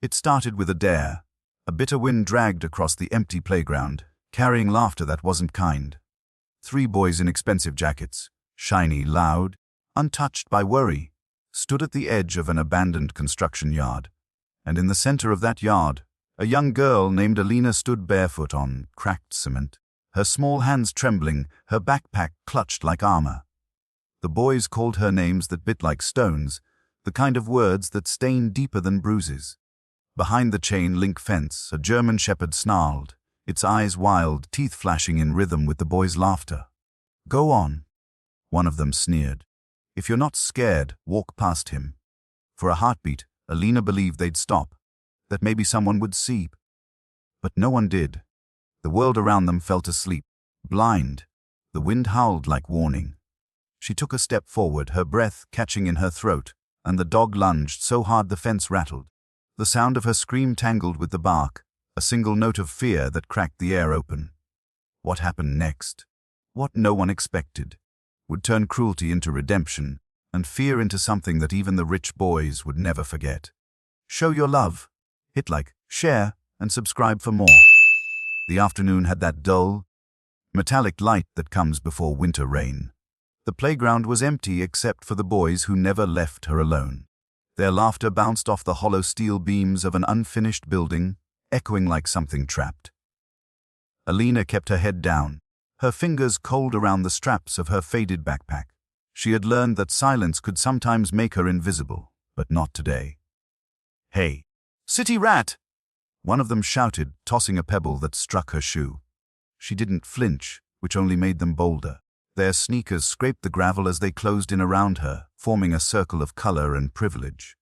It started with a dare. A bitter wind dragged across the empty playground, carrying laughter that wasn't kind. 3 boys in expensive jackets, shiny, loud, untouched by worry, stood at the edge of an abandoned construction yard. And in the center of that yard, a young girl named Alina stood barefoot on cracked cement, her small hands trembling, her backpack clutched like armor. The boys called her names that bit like stones, the kind of words that stain deeper than bruises. Behind the chain-link fence, a German shepherd snarled, its eyes wild, teeth flashing in rhythm with the boys' laughter. "Go on," one of them sneered. "If you're not scared, walk past him." For a heartbeat, Alina believed they'd stop, that maybe someone would see. But no one did. The world around them felt asleep, blind. The wind howled like warning. She took a step forward, her breath catching in her throat, and the dog lunged so hard the fence rattled. The sound of her scream tangled with the bark, a single note of fear that cracked the air open. What happened next? What no one expected would turn cruelty into redemption, and fear into something that even the rich boys would never forget. Show your love. Hit like, share, and subscribe for more. The afternoon had that dull, metallic light that comes before winter rain. The playground was empty except for the boys who never left her alone. Their laughter bounced off the hollow steel beams of an unfinished building, echoing like something trapped. Alina kept her head down, her fingers cold around the straps of her faded backpack. She had learned that silence could sometimes make her invisible, but not today. "Hey, city rat!" one of them shouted, tossing a pebble that struck her shoe. She didn't flinch, which only made them bolder. Their sneakers scraped the gravel as they closed in around her, forming a circle of color and privilege.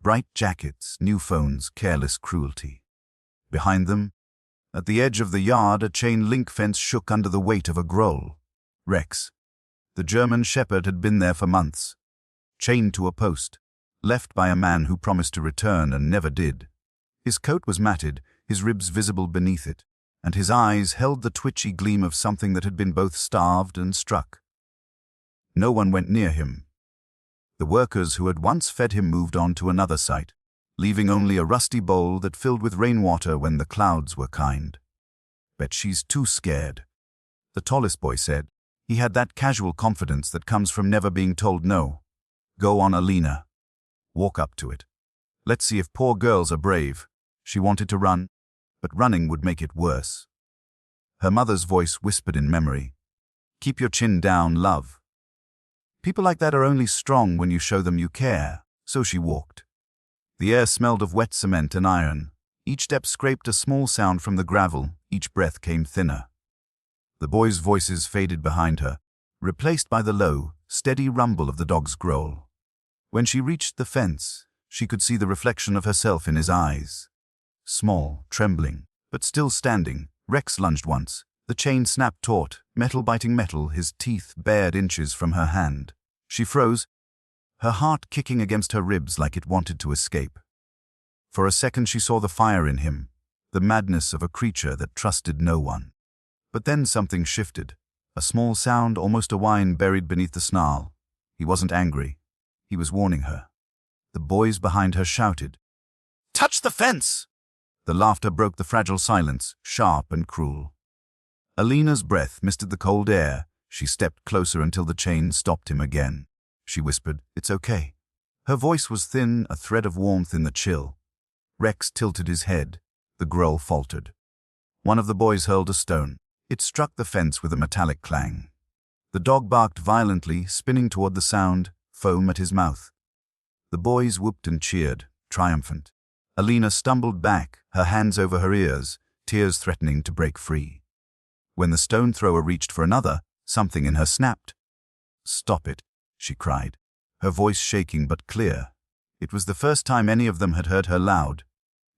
Bright jackets, new phones, careless cruelty. Behind them, at the edge of the yard, a chain-link fence shook under the weight of a growl. Rex, the German shepherd, had been there for months, chained to a post, left by a man who promised to return and never did. His coat was matted, his ribs visible beneath it, and his eyes held the twitchy gleam of something that had been both starved and struck. No one went near him. The workers who had once fed him moved on to another site, leaving only a rusty bowl that filled with rainwater when the clouds were kind. "Bet she's too scared," the tallest boy said. He had that casual confidence that comes from never being told no. "Go on, Alina. Walk up to it. Let's see if poor girls are brave." She wanted to run, but running would make it worse. Her mother's voice whispered in memory, "Keep your chin down, love." People like that are only strong when you show them you care, so she walked. The air smelled of wet cement and iron. Each step scraped a small sound from the gravel, each breath came thinner. The boys' voices faded behind her, replaced by the low, steady rumble of the dog's growl. When she reached the fence, she could see the reflection of herself in his eyes. Small, trembling, but still standing, Rex lunged once. The chain snapped taut, metal biting metal, his teeth bared inches from her hand. She froze, her heart kicking against her ribs like it wanted to escape. For a second she saw the fire in him, the madness of a creature that trusted no one. But then something shifted, a small sound, almost a whine buried beneath the snarl. He wasn't angry. He was warning her. The boys behind her shouted, "Touch the fence!" The laughter broke the fragile silence, sharp and cruel. Alina's breath misted the cold air. She stepped closer until the chain stopped him again. She whispered, "It's okay." Her voice was thin, a thread of warmth in the chill. Rex tilted his head. The growl faltered. One of the boys hurled a stone. It struck the fence with a metallic clang. The dog barked violently, spinning toward the sound, foam at his mouth. The boys whooped and cheered, triumphant. Alina stumbled back, her hands over her ears, tears threatening to break free. When the stone thrower reached for another, something in her snapped. "Stop it," she cried, her voice shaking but clear. It was the first time any of them had heard her loud.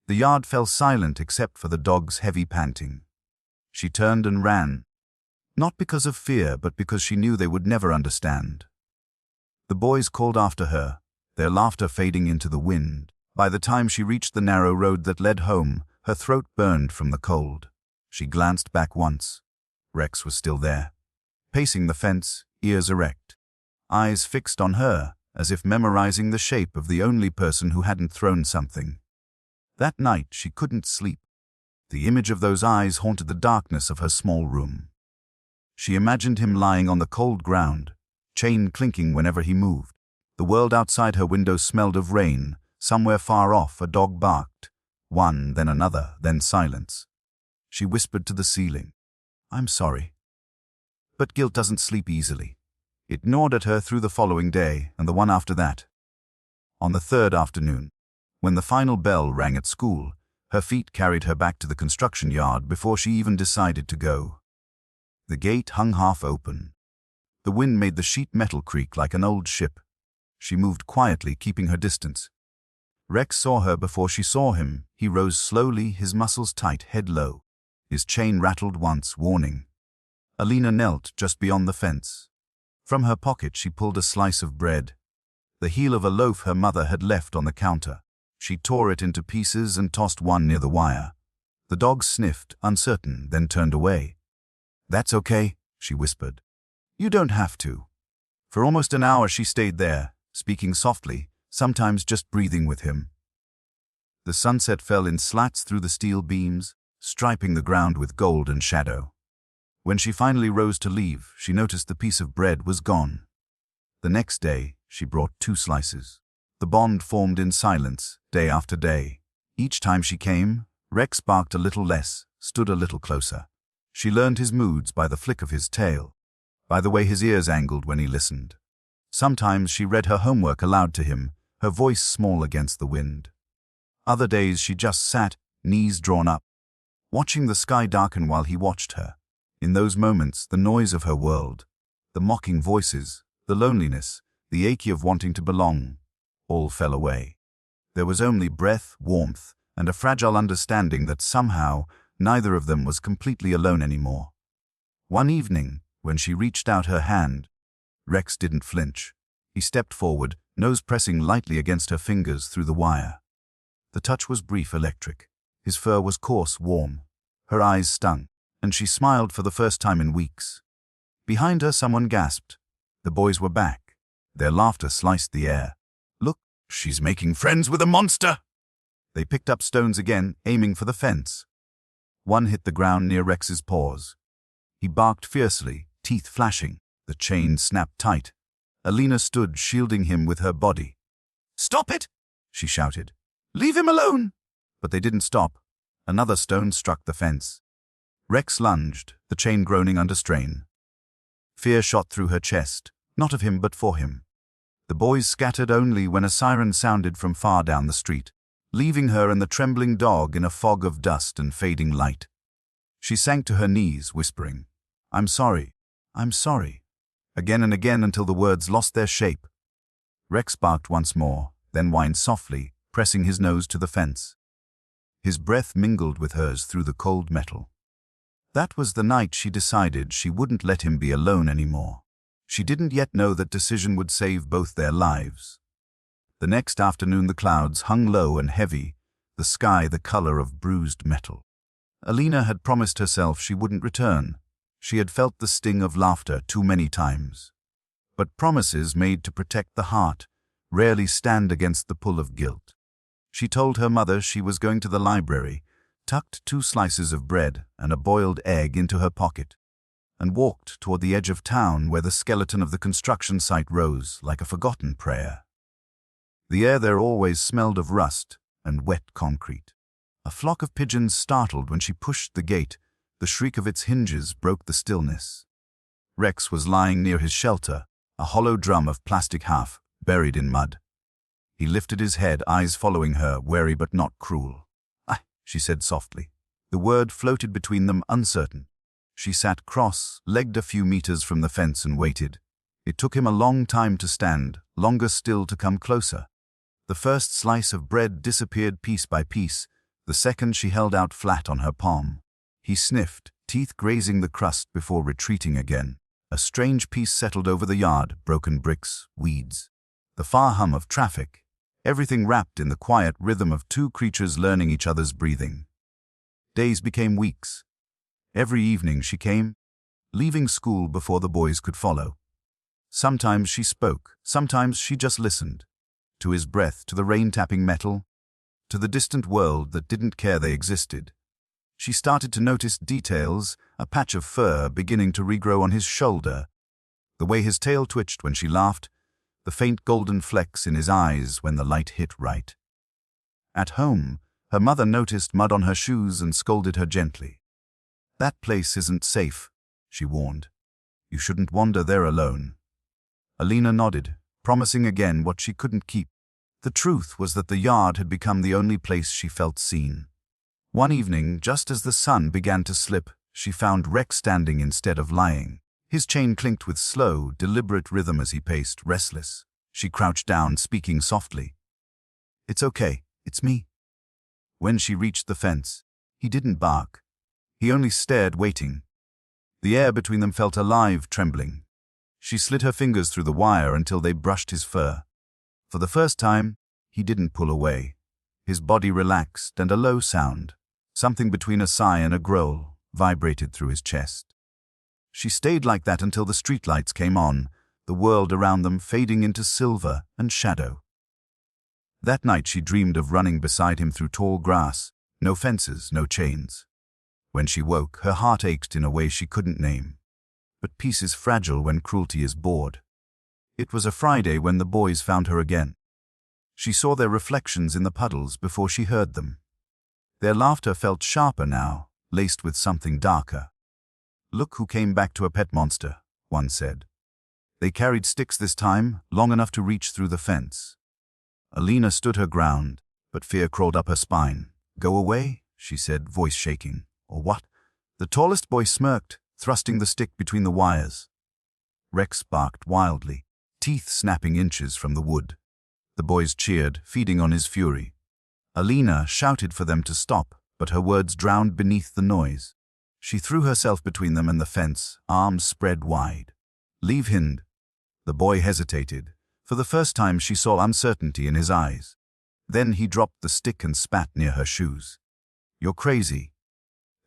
The yard fell silent except for the dog's heavy panting. She turned and ran, not because of fear, but because she knew they would never understand. The boys called after her, their laughter fading into the wind. By the time she reached the narrow road that led home, her throat burned from the cold. She glanced back once. Rex was still there, pacing the fence, ears erect, eyes fixed on her, as if memorizing the shape of the only person who hadn't thrown something. That night she couldn't sleep. The image of those eyes haunted the darkness of her small room. She imagined him lying on the cold ground, chain clinking whenever he moved. The world outside her window smelled of rain. Somewhere far off a dog barked. One, then another, then silence. She whispered to the ceiling, "I'm sorry." But guilt doesn't sleep easily. It gnawed at her through the following day and the one after that. On the third afternoon, when the final bell rang at school, her feet carried her back to the construction yard before she even decided to go. The gate hung half open. The wind made the sheet metal creak like an old ship. She moved quietly, keeping her distance. Rex saw her before she saw him. He rose slowly, his muscles tight, head low. His chain rattled once, warning. Alina knelt just beyond the fence. From her pocket she pulled a slice of bread, the heel of a loaf her mother had left on the counter. She tore it into pieces and tossed one near the wire. The dog sniffed, uncertain, then turned away. "That's okay," she whispered. "You don't have to." For almost an hour she stayed there, speaking softly, sometimes just breathing with him. The sunset fell in slats through the steel beams, striping the ground with gold and shadow. When she finally rose to leave, she noticed the piece of bread was gone. The next day, she brought 2 slices. The bond formed in silence, day after day. Each time she came, Rex barked a little less, stood a little closer. She learned his moods by the flick of his tail, by the way his ears angled when he listened. Sometimes she read her homework aloud to him, her voice small against the wind. Other days she just sat, knees drawn up, watching the sky darken while he watched her. In those moments, the noise of her world, the mocking voices, the loneliness, the ache of wanting to belong, all fell away. There was only breath, warmth, and a fragile understanding that somehow neither of them was completely alone anymore. One evening, when she reached out her hand, Rex didn't flinch. He stepped forward, nose pressing lightly against her fingers through the wire. The touch was brief, electric. His fur was coarse, warm. Her eyes stung, and she smiled for the first time in weeks. Behind her, someone gasped. The boys were back. Their laughter sliced the air. "Look, she's making friends with a monster!" They picked up stones again, aiming for the fence. One hit the ground near Rex's paws. He barked fiercely, teeth flashing. The chain snapped tight. Alina stood, shielding him with her body. "Stop it!" she shouted. "Leave him alone!" But they didn't stop. Another stone struck the fence. Rex lunged, the chain groaning under strain. Fear shot through her chest, not of him but for him. The boys scattered only when a siren sounded from far down the street, leaving her and the trembling dog in a fog of dust and fading light. She sank to her knees, whispering, "I'm sorry, I'm sorry," again and again until the words lost their shape. Rex barked once more, then whined softly, pressing his nose to the fence. His breath mingled with hers through the cold metal. That was the night she decided she wouldn't let him be alone anymore. She didn't yet know that decision would save both their lives. The next afternoon the clouds hung low and heavy, the sky the color of bruised metal. Alina had promised herself she wouldn't return. She had felt the sting of laughter too many times. But promises made to protect the heart rarely stand against the pull of guilt. She told her mother she was going to the library, tucked 2 slices of bread and a boiled egg into her pocket, and walked toward the edge of town where the skeleton of the construction site rose like a forgotten prayer. The air there always smelled of rust and wet concrete. A flock of pigeons startled when she pushed the gate. The shriek of its hinges broke the stillness. Rex was lying near his shelter, a hollow drum of plastic half, buried in mud. He lifted his head, eyes following her, wary but not cruel. "Ah," she said softly. The word floated between them, uncertain. She sat cross-legged a few meters from the fence and waited. It took him a long time to stand, longer still to come closer. The first slice of bread disappeared piece by piece, the second she held out flat on her palm. He sniffed, teeth grazing the crust before retreating again. A strange peace settled over the yard, broken bricks, weeds. The far hum of traffic, everything wrapped in the quiet rhythm of 2 creatures learning each other's breathing. Days became weeks. Every evening she came, leaving school before the boys could follow. Sometimes she spoke, sometimes she just listened. To his breath, to the rain tapping metal, to the distant world that didn't care they existed. She started to notice details, a patch of fur beginning to regrow on his shoulder, the way his tail twitched when she laughed, the faint golden flecks in his eyes when the light hit right. At home, her mother noticed mud on her shoes and scolded her gently. "That place isn't safe," she warned. "You shouldn't wander there alone." Alina nodded, promising again what she couldn't keep. The truth was that the yard had become the only place she felt seen. One evening, just as the sun began to slip, she found Rex standing instead of lying. His chain clinked with slow, deliberate rhythm as he paced, restless. She crouched down, speaking softly. "It's okay, it's me." When she reached the fence, he didn't bark. He only stared, waiting. The air between them felt alive, trembling. She slid her fingers through the wire until they brushed his fur. For the first time, he didn't pull away. His body relaxed, and a low sound, something between a sigh and a growl, vibrated through his chest. She stayed like that until the streetlights came on, the world around them fading into silver and shadow. That night she dreamed of running beside him through tall grass, no fences, no chains. When she woke, her heart ached in a way she couldn't name. But peace is fragile when cruelty is bored. It was a Friday when the boys found her again. She saw their reflections in the puddles before she heard them. Their laughter felt sharper now, laced with something darker. "Look who came back to a pet monster," one said. They carried sticks this time, long enough to reach through the fence. Alina stood her ground, but fear crawled up her spine. "Go away," she said, voice shaking. "Or what?" The tallest boy smirked, thrusting the stick between the wires. Rex barked wildly, teeth snapping inches from the wood. The boys cheered, feeding on his fury. Alina shouted for them to stop, but her words drowned beneath the noise. She threw herself between them and the fence, arms spread wide. "Leave Hind." The boy hesitated. For the first time she saw uncertainty in his eyes. Then he dropped the stick and spat near her shoes. "You're crazy."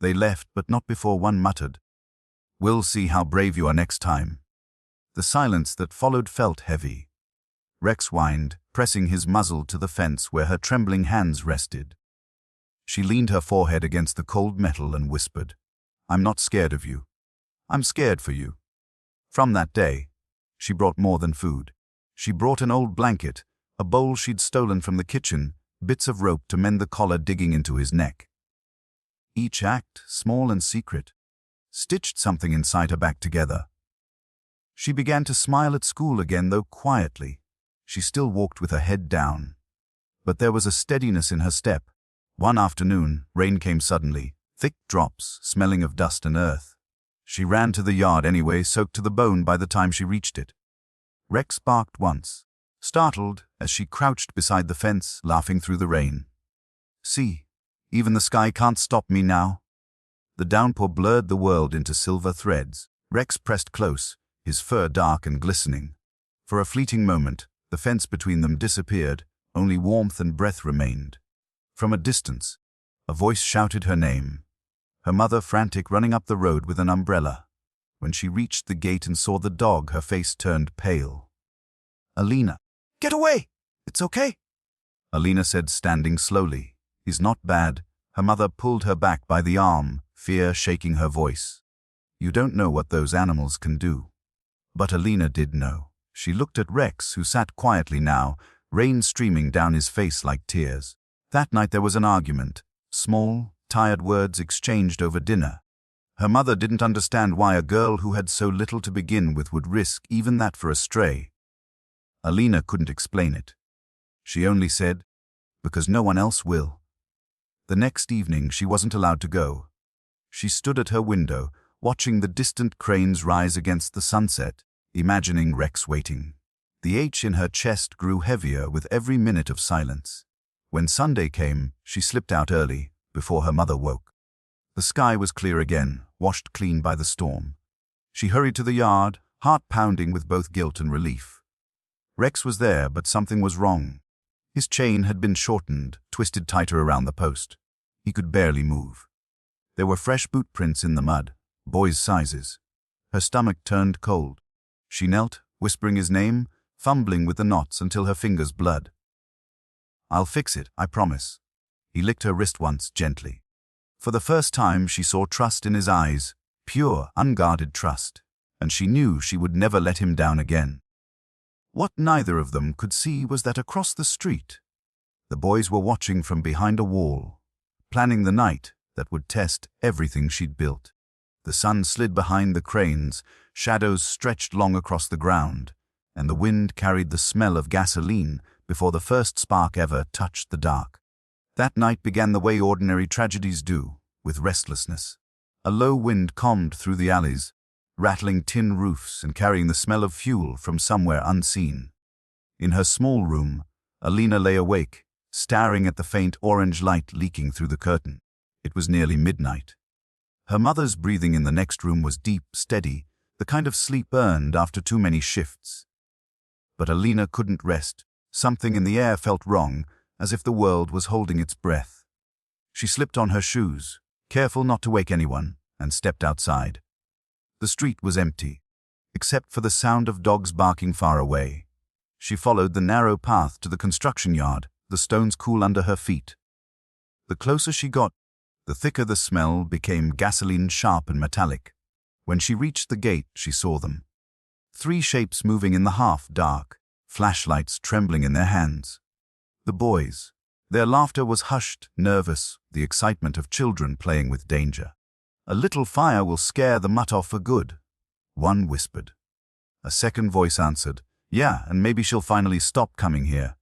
They left, but not before one muttered, "We'll see how brave you are next time." The silence that followed felt heavy. Rex whined, pressing his muzzle to the fence where her trembling hands rested. She leaned her forehead against the cold metal and whispered, "I'm not scared of you. I'm scared for you." From that day, she brought more than food. She brought an old blanket, a bowl she'd stolen from the kitchen, bits of rope to mend the collar digging into his neck. Each act, small and secret, stitched something inside her back together. She began to smile at school again, though quietly. She still walked with her head down. But there was a steadiness in her step. One afternoon, rain came suddenly, thick drops, smelling of dust and earth. She ran to the yard anyway, soaked to the bone by the time she reached it. Rex barked once, startled as she crouched beside the fence, laughing through the rain. "See, even the sky can't stop me now." The downpour blurred the world into silver threads. Rex pressed close, his fur dark and glistening. For a fleeting moment, the fence between them disappeared, only warmth and breath remained. From a distance, a voice shouted her name. Her mother, frantic, running up the road with an umbrella. When she reached the gate and saw the dog, her face turned pale. "Alina." "Get away! It's okay," Alina said, standing slowly. "He's not bad." Her mother pulled her back by the arm, fear shaking her voice. "You don't know what those animals can do." But Alina did know. She looked at Rex, who sat quietly now, rain streaming down his face like tears. That night there was an argument, small, tired words exchanged over dinner. Her mother didn't understand why a girl who had so little to begin with would risk even that for a stray. Alina couldn't explain it. She only said, "Because no one else will." The next evening she wasn't allowed to go. She stood at her window, watching the distant cranes rise against the sunset, imagining Rex waiting. The ache in her chest grew heavier with every minute of silence. When Sunday came, she slipped out early, before her mother woke. The sky was clear again, washed clean by the storm. She hurried to the yard, heart pounding with both guilt and relief. Rex was there, but something was wrong. His chain had been shortened, twisted tighter around the post. He could barely move. There were fresh boot prints in the mud, boys' sizes. Her stomach turned cold. She knelt, whispering his name, fumbling with the knots until her fingers bled. "I'll fix it, I promise." He licked her wrist once, gently. For the first time, she saw trust in his eyes, pure, unguarded trust, and she knew she would never let him down again. What neither of them could see was that across the street, the boys were watching from behind a wall, planning the night that would test everything she'd built. The sun slid behind the cranes, shadows stretched long across the ground, and the wind carried the smell of gasoline before the first spark ever touched the dark. That night began the way ordinary tragedies do, with restlessness. A low wind calmed through the alleys, rattling tin roofs and carrying the smell of fuel from somewhere unseen. In her small room, Alina lay awake, staring at the faint orange light leaking through the curtain. It was nearly midnight. Her mother's breathing in the next room was deep, steady, the kind of sleep earned after too many shifts. But Alina couldn't rest. Something in the air felt wrong, as if the world was holding its breath. She slipped on her shoes, careful not to wake anyone, and stepped outside. The street was empty, except for the sound of dogs barking far away. She followed the narrow path to the construction yard, the stones cool under her feet. The closer she got, the thicker the smell became, gasoline sharp and metallic. When she reached the gate, she saw them. 3 shapes moving in the half-dark, flashlights trembling in their hands. The boys. Their laughter was hushed, nervous, the excitement of children playing with danger. "A little fire will scare the mutt off for good," one whispered. A second voice answered, "Yeah, and maybe she'll finally stop coming here."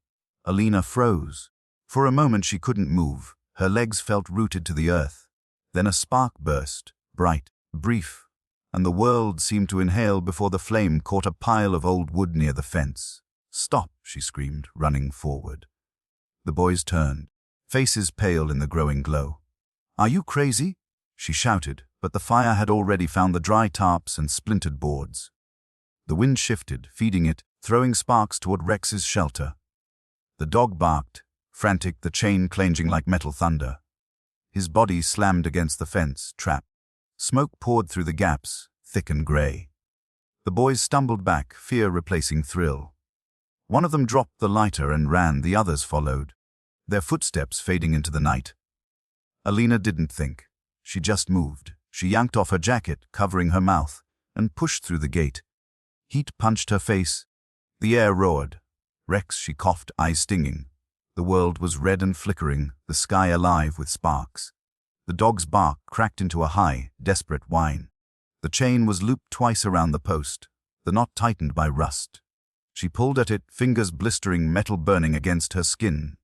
Alina froze. For a moment she couldn't move. Her legs felt rooted to the earth. Then a spark burst, bright, brief, and the world seemed to inhale before the flame caught a pile of old wood near the fence. "Stop," she screamed, running forward. The boys turned, faces pale in the growing glow. "Are you crazy?" she shouted, but the fire had already found the dry tarps and splintered boards. The wind shifted, feeding it, throwing sparks toward Rex's shelter. The dog barked, frantic, the chain clanging like metal thunder. His body slammed against the fence, trapped. Smoke poured through the gaps, thick and gray. The boys stumbled back, fear replacing thrill. One of them dropped the lighter and ran, the others followed, their footsteps fading into the night. Alina didn't think. She just moved. She yanked off her jacket, covering her mouth, and pushed through the gate. Heat punched her face. The air roared. "Rex," she coughed, eyes stinging. The world was red and flickering, the sky alive with sparks. The dog's bark cracked into a high, desperate whine. The chain was looped twice around the post, the knot tightened by rust. She pulled at it, fingers blistering, metal burning against her skin.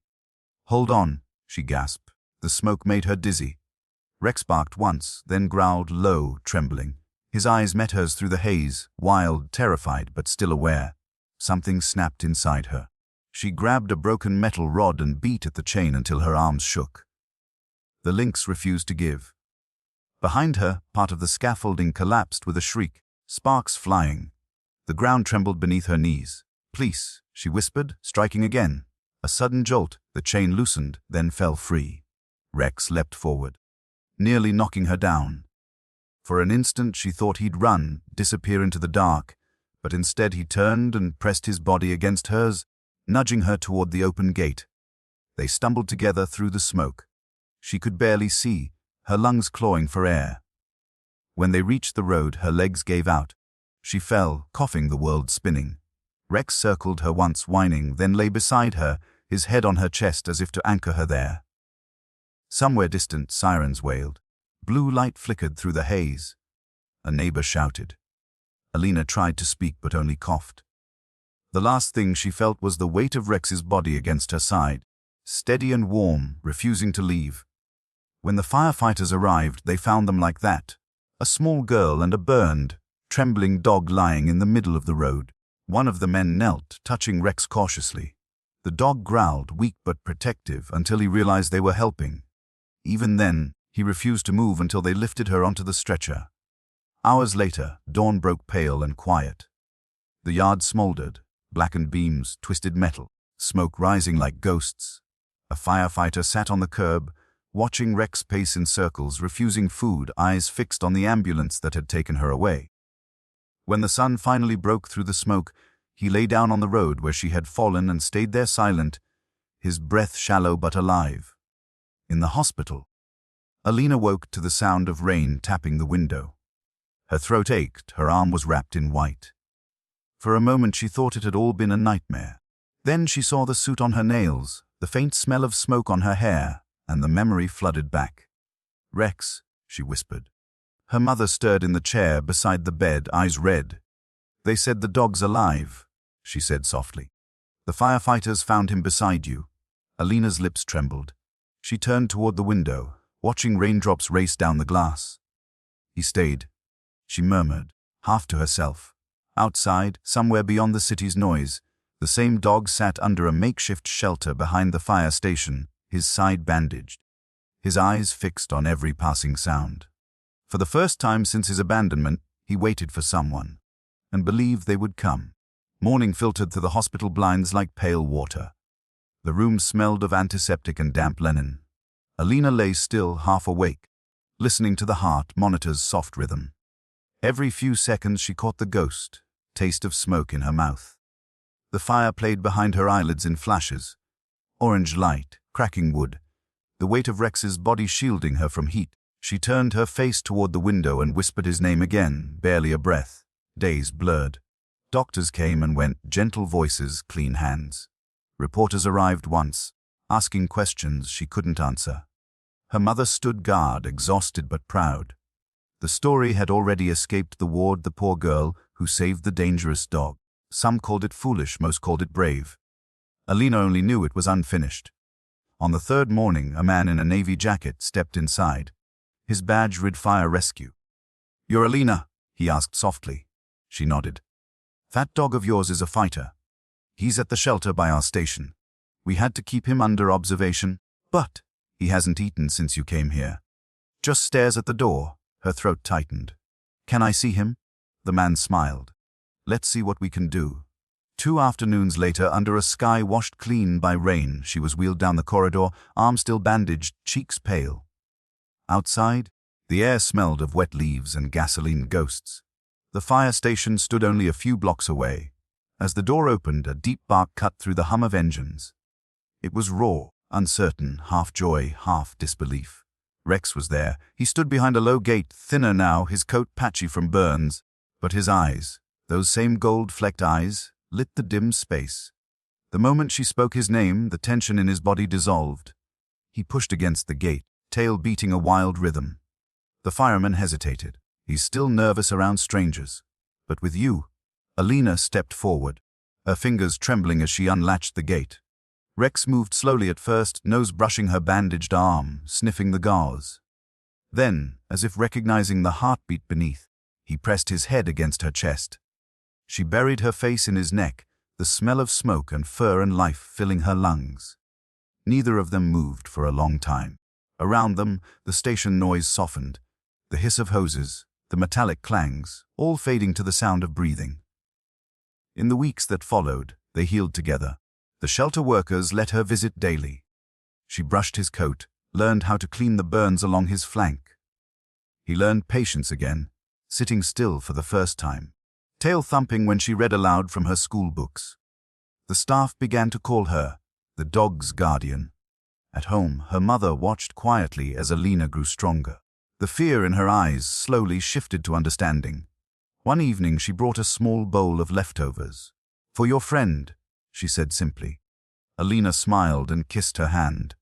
"Hold on," she gasped. The smoke made her dizzy. Rex barked once, then growled low, trembling. His eyes met hers through the haze, wild, terrified, but still aware. Something snapped inside her. She grabbed a broken metal rod and beat at the chain until her arms shook. The links refused to give. Behind her, part of the scaffolding collapsed with a shriek, sparks flying. The ground trembled beneath her knees. "Please," she whispered, striking again. A sudden jolt, the chain loosened, then fell free. Rex leapt forward, nearly knocking her down. For an instant she thought he'd run, disappear into the dark, but instead he turned and pressed his body against hers, nudging her toward the open gate. They stumbled together through the smoke. She could barely see, her lungs clawing for air. When they reached the road, her legs gave out. She fell, coughing, the world spinning. Rex circled her once, whining, then lay beside her, his head on her chest as if to anchor her there. Somewhere distant, sirens wailed. Blue light flickered through the haze. A neighbor shouted. Alina tried to speak but only coughed. The last thing she felt was the weight of Rex's body against her side, steady and warm, refusing to leave. When the firefighters arrived, they found them like that, a small girl and a burned, trembling dog lying in the middle of the road. One of the men knelt, touching Rex cautiously. The dog growled, weak but protective, until he realized they were helping. Even then, he refused to move until they lifted her onto the stretcher. Hours later, dawn broke pale and quiet. The yard smoldered, blackened beams, twisted metal, smoke rising like ghosts. A firefighter sat on the curb, watching Rex pace in circles, refusing food, eyes fixed on the ambulance that had taken her away. When the sun finally broke through the smoke, he lay down on the road where she had fallen and stayed there silent, his breath shallow but alive. In the hospital, Alina woke to the sound of rain tapping the window. Her throat ached, her arm was wrapped in white. For a moment she thought it had all been a nightmare. Then she saw the soot on her nails, the faint smell of smoke on her hair, and the memory flooded back. "Rex," she whispered. Her mother stirred in the chair beside the bed, eyes red. "They said the dog's alive," she said softly. "The firefighters found him beside you." Alina's lips trembled. She turned toward the window, watching raindrops race down the glass. "He stayed," she murmured, half to herself. Outside, somewhere beyond the city's noise, the same dog sat under a makeshift shelter behind the fire station, his side bandaged, his eyes fixed on every passing sound. For the first time since his abandonment, he waited for someone, and believed they would come. Morning filtered through the hospital blinds like pale water. The room smelled of antiseptic and damp linen. Alina lay still, half awake, listening to the heart monitor's soft rhythm. Every few seconds she caught the ghost, taste of smoke in her mouth. The fire played behind her eyelids in flashes. Orange light, cracking wood, the weight of Rex's body shielding her from heat. She turned her face toward the window and whispered his name again, barely a breath. Days blurred. Doctors came and went, gentle voices, clean hands. Reporters arrived once, asking questions she couldn't answer. Her mother stood guard, exhausted but proud. The story had already escaped the ward, the poor girl who saved the dangerous dog. Some called it foolish, most called it brave. Alina only knew it was unfinished. On the third morning, a man in a navy jacket stepped inside. His badge read Fire Rescue. "You're Alina?" he asked softly. She nodded. "That dog of yours is a fighter. He's at the shelter by our station. We had to keep him under observation, but he hasn't eaten since you came here. Just stares at the door." Her throat tightened. "Can I see him?" The man smiled. "Let's see what we can do." 2 afternoons later, under a sky washed clean by rain, she was wheeled down the corridor, arm still bandaged, cheeks pale. Outside, the air smelled of wet leaves and gasoline ghosts. The fire station stood only a few blocks away. As the door opened, a deep bark cut through the hum of engines. It was raw, uncertain, half joy, half disbelief. Rex was there. He stood behind a low gate, thinner now, his coat patchy from burns. But his eyes, those same gold-flecked eyes, lit the dim space. The moment she spoke his name, the tension in his body dissolved. He pushed against the gate, tail beating a wild rhythm. The fireman hesitated. He's still nervous around strangers. But with you, Alina stepped forward, her fingers trembling as she unlatched the gate. Rex moved slowly at first, nose brushing her bandaged arm, sniffing the gauze. Then, as if recognizing the heartbeat beneath, he pressed his head against her chest. She buried her face in his neck, the smell of smoke and fur and life filling her lungs. Neither of them moved for a long time. Around them, the station noise softened, the hiss of hoses, the metallic clangs, all fading to the sound of breathing. In the weeks that followed, they healed together. The shelter workers let her visit daily. She brushed his coat, learned how to clean the burns along his flank. He learned patience again, sitting still for the first time, tail thumping when she read aloud from her school books. The staff began to call her the dog's guardian. At home, her mother watched quietly as Alina grew stronger. The fear in her eyes slowly shifted to understanding. One evening she brought a small bowl of leftovers. "For your friend," she said simply. Alina smiled and kissed her hand.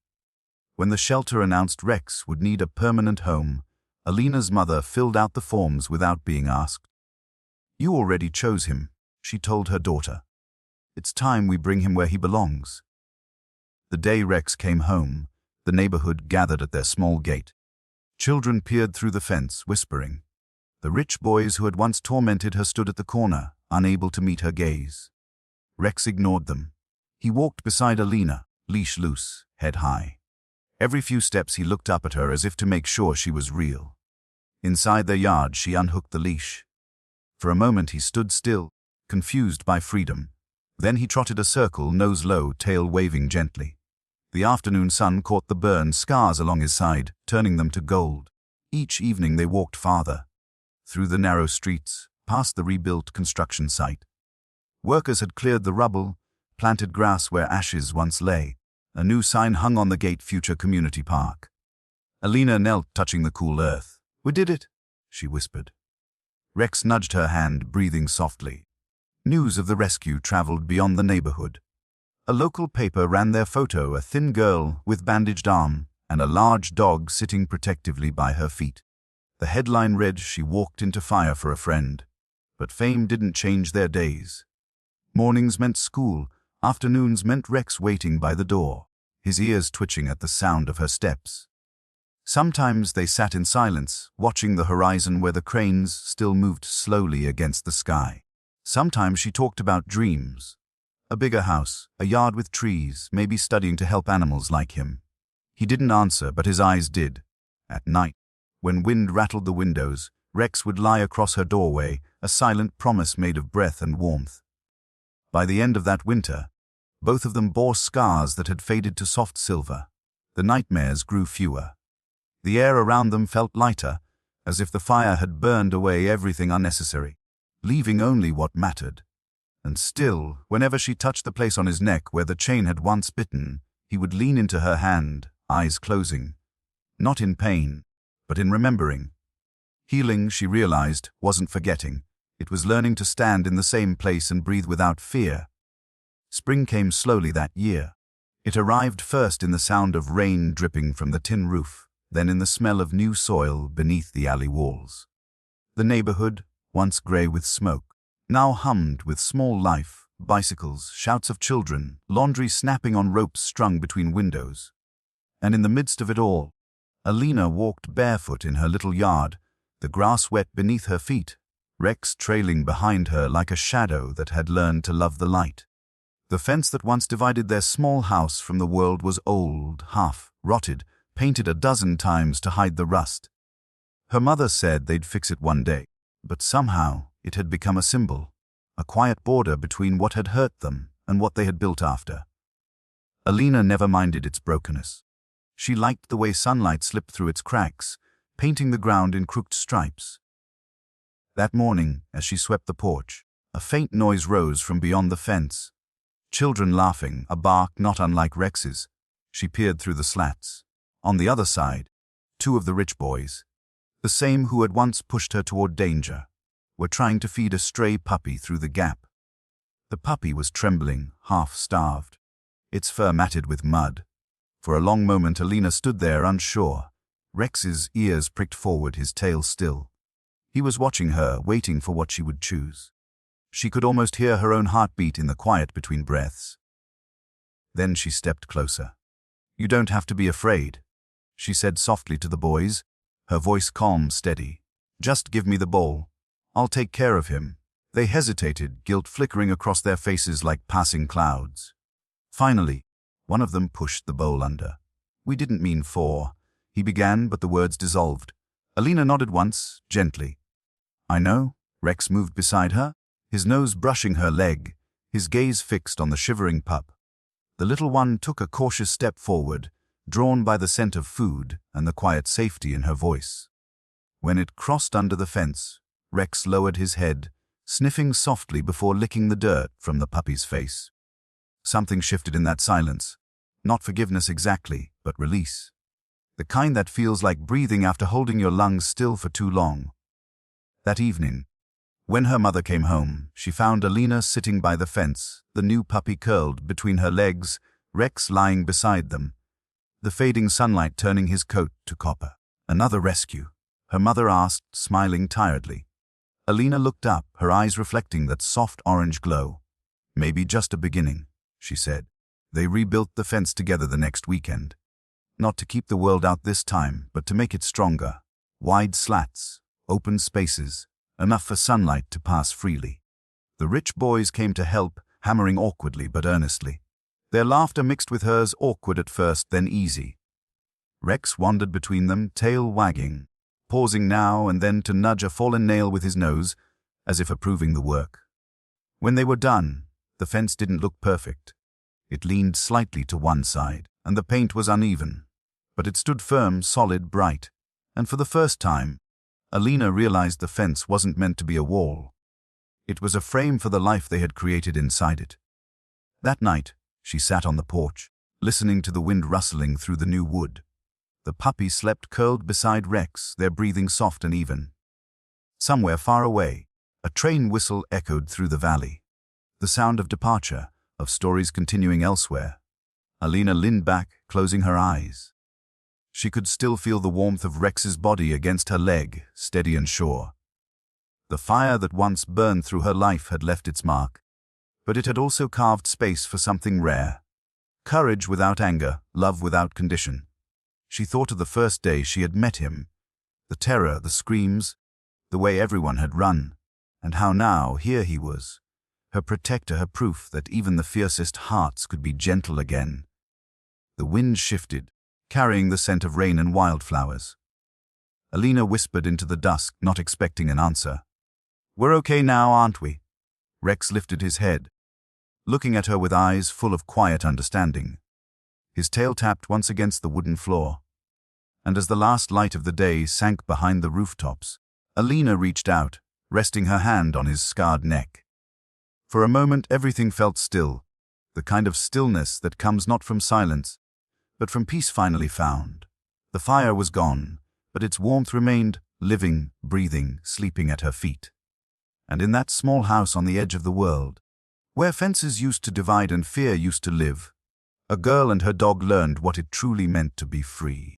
When the shelter announced Rex would need a permanent home, Alina's mother filled out the forms without being asked. "You already chose him," she told her daughter. "It's time we bring him where he belongs." The day Rex came home, the neighborhood gathered at their small gate. Children peered through the fence, whispering. The rich boys who had once tormented her stood at the corner, unable to meet her gaze. Rex ignored them. He walked beside Alina, leash loose, head high. Every few steps he looked up at her as if to make sure she was real. Inside their yard, she unhooked the leash. For a moment he stood still, confused by freedom. Then he trotted a circle, nose low, tail waving gently. The afternoon sun caught the burn scars along his side, turning them to gold. Each evening they walked farther, through the narrow streets, past the rebuilt construction site. Workers had cleared the rubble, planted grass where ashes once lay. A new sign hung on the gate, Future Community Park. Alina knelt, touching the cool earth. "We did it," she whispered. Rex nudged her hand, breathing softly. News of the rescue traveled beyond the neighborhood. A local paper ran their photo, a thin girl with bandaged arm and a large dog sitting protectively by her feet. The headline read, "She walked into fire for a friend." But fame didn't change their days. Mornings meant school, afternoons meant Rex waiting by the door, his ears twitching at the sound of her steps. Sometimes they sat in silence, watching the horizon where the cranes still moved slowly against the sky. Sometimes she talked about dreams. A bigger house, a yard with trees, maybe studying to help animals like him. He didn't answer, but his eyes did. At night, when wind rattled the windows, Rex would lie across her doorway, a silent promise made of breath and warmth. By the end of that winter, both of them bore scars that had faded to soft silver. The nightmares grew fewer. The air around them felt lighter, as if the fire had burned away everything unnecessary, leaving only what mattered. And still, whenever she touched the place on his neck where the chain had once bitten, he would lean into her hand, eyes closing. Not in pain, but in remembering. Healing, she realized, wasn't forgetting. It was learning to stand in the same place and breathe without fear. Spring came slowly that year. It arrived first in the sound of rain dripping from the tin roof, then in the smell of new soil beneath the alley walls. The neighborhood, once gray with smoke, now hummed with small life, bicycles, shouts of children, laundry snapping on ropes strung between windows. And in the midst of it all, Alina walked barefoot in her little yard, the grass wet beneath her feet, Rex trailing behind her like a shadow that had learned to love the light. The fence that once divided their small house from the world was old, half rotted, painted a dozen times to hide the rust. Her mother said they'd fix it one day, but somehow it had become a symbol, a quiet border between what had hurt them and what they had built after. Alina never minded its brokenness. She liked the way sunlight slipped through its cracks, painting the ground in crooked stripes. That morning, as she swept the porch, a faint noise rose from beyond the fence. Children laughing, a bark not unlike Rex's. She peered through the slats. On the other side, two of the rich boys, the same who had once pushed her toward danger, were trying to feed a stray puppy through the gap. The puppy was trembling, half-starved, its fur matted with mud. For a long moment Alina stood there unsure. Rex's ears pricked forward, his tail still. He was watching her, waiting for what she would choose. She could almost hear her own heartbeat in the quiet between breaths. Then she stepped closer. "You don't have to be afraid," she said softly to the boys, her voice calm, steady. "Just give me the bowl. I'll take care of him." They hesitated, guilt flickering across their faces like passing clouds. Finally, one of them pushed the bowl under. "We didn't mean for," he began, but the words dissolved. Alina nodded once, gently. "I know." Rex moved beside her, his nose brushing her leg, his gaze fixed on the shivering pup. The little one took a cautious step forward, drawn by the scent of food and the quiet safety in her voice. When it crossed under the fence, Rex lowered his head, sniffing softly before licking the dirt from the puppy's face. Something shifted in that silence. Not forgiveness exactly, but release. The kind that feels like breathing after holding your lungs still for too long. That evening, when her mother came home, she found Alina sitting by the fence, the new puppy curled between her legs, Rex lying beside them, the fading sunlight turning his coat to copper. "Another rescue?" her mother asked, smiling tiredly. Alina looked up, her eyes reflecting that soft orange glow. "Maybe just a beginning," she said. They rebuilt the fence together the next weekend. Not to keep the world out this time, but to make it stronger. Wide slats, open spaces, enough for sunlight to pass freely. The rich boys came to help, hammering awkwardly but earnestly. Their laughter mixed with hers, awkward at first, then easy. Rex wandered between them, tail wagging, pausing now and then to nudge a fallen nail with his nose, as if approving the work. When they were done, the fence didn't look perfect. It leaned slightly to one side, and the paint was uneven. But it stood firm, solid, bright. And for the first time, Alina realized the fence wasn't meant to be a wall. It was a frame for the life they had created inside it. That night, she sat on the porch, listening to the wind rustling through the new wood. The puppy slept curled beside Rex, their breathing soft and even. Somewhere far away, a train whistle echoed through the valley. The sound of departure, of stories continuing elsewhere. Alina leaned back, closing her eyes. She could still feel the warmth of Rex's body against her leg, steady and sure. The fire that once burned through her life had left its mark, but it had also carved space for something rare. Courage without anger, love without condition. She thought of the first day she had met him, the terror, the screams, the way everyone had run, and how now here he was, her protector, her proof that even the fiercest hearts could be gentle again. The wind shifted, carrying the scent of rain and wildflowers. Alina whispered into the dusk, not expecting an answer. "We're okay now, aren't we?" Rex lifted his head, looking at her with eyes full of quiet understanding. His tail tapped once against the wooden floor, and as the last light of the day sank behind the rooftops, Alina reached out, resting her hand on his scarred neck. For a moment everything felt still, the kind of stillness that comes not from silence, but from peace finally found. The fire was gone, but its warmth remained, living, breathing, sleeping at her feet. And in that small house on the edge of the world, where fences used to divide and fear used to live, a girl and her dog learned what it truly meant to be free.